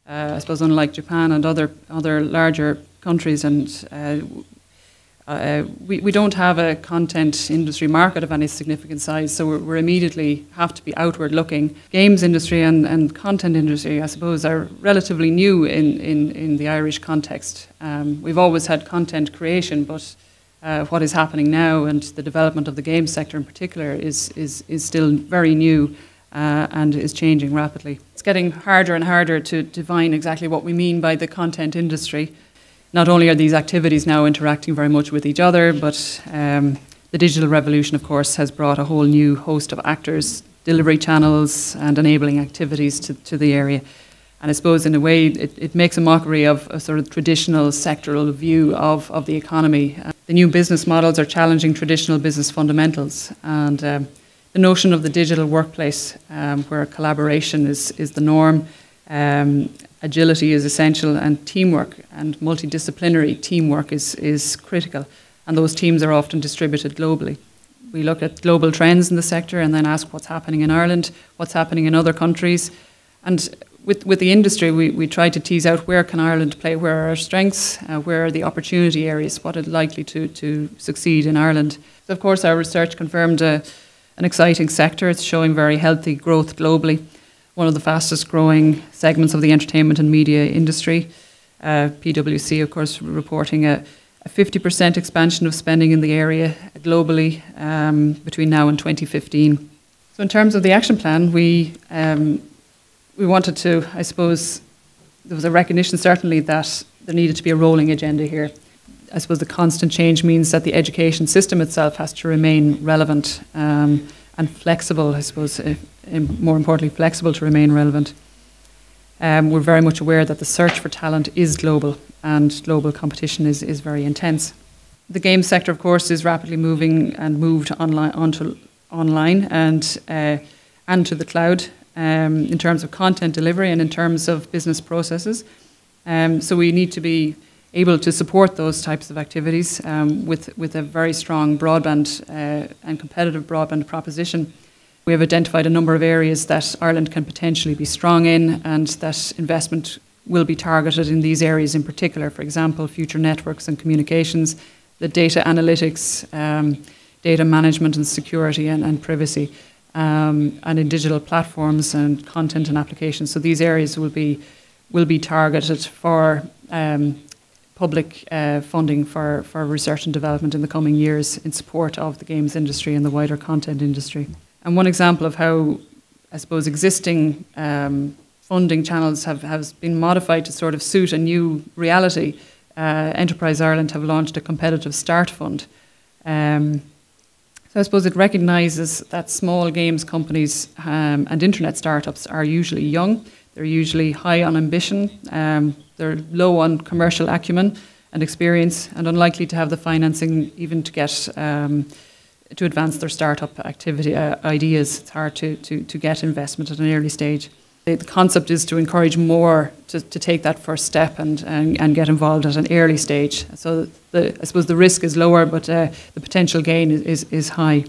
I suppose unlike Japan and other larger countries, and we don't have a content industry market of any significant size, so we're immediately have to be outward looking. Games industry and content industry, I suppose, are relatively new in the Irish context. We've always had content creation, but what is happening now and the development of the games sector in particular is still very new and is changing rapidly. It's getting harder and harder to define exactly what we mean by the content industry. Not only are these activities now interacting very much with each other, but the digital revolution, of course, has brought a whole new host of actors, delivery channels, and enabling activities to the area. And I suppose, in a way, it makes a mockery of a sort of traditional sectoral view of the economy. The new business models are challenging traditional business fundamentals, and the notion of the digital workplace, where collaboration is the norm, agility is essential, and teamwork and multidisciplinary teamwork is critical, and those teams are often distributed globally. We look at global trends in the sector and then ask what's happening in Ireland, what's happening in other countries, and with the industry we try to tease out where can Ireland play, where are our strengths, where are the opportunity areas, what is likely to succeed in Ireland. So of course our research confirmed an exciting sector. It's showing very healthy growth globally. One of the fastest growing segments of the entertainment and media industry. PwC, of course, reporting a 50% expansion of spending in the area globally between now and 2015. So in terms of the action plan, we wanted to, I suppose, there was a recognition certainly that there needed to be a rolling agenda here. I suppose the constant change means that the education system itself has to remain relevant and flexible, I suppose, more importantly, flexible to remain relevant. We're very much aware that the search for talent is global and global competition is very intense. The games sector, of course, is rapidly moving and moved onto online and to the cloud in terms of content delivery and in terms of business processes. So we need to be able to support those types of activities with a very strong broadband and competitive broadband proposition. We have identified a number of areas that Ireland can potentially be strong in, and that investment will be targeted in these areas in particular. For example, future networks and communications, the data analytics, data management and security and privacy, and in digital platforms and content and applications. So these areas will be targeted for public funding for research and development in the coming years in support of the games industry and the wider content industry. And one example of how, I suppose, existing funding channels have been modified to sort of suit a new reality. Enterprise Ireland have launched a competitive start fund. So I suppose it recognises that small games companies and internet startups are usually young. They're usually high on ambition. They're low on commercial acumen and experience, and unlikely to have the financing even to get to advance their startup activity ideas. It's hard to get investment at an early stage. The concept is to encourage more to take that first step and get involved at an early stage. So I suppose the risk is lower, but the potential gain is high.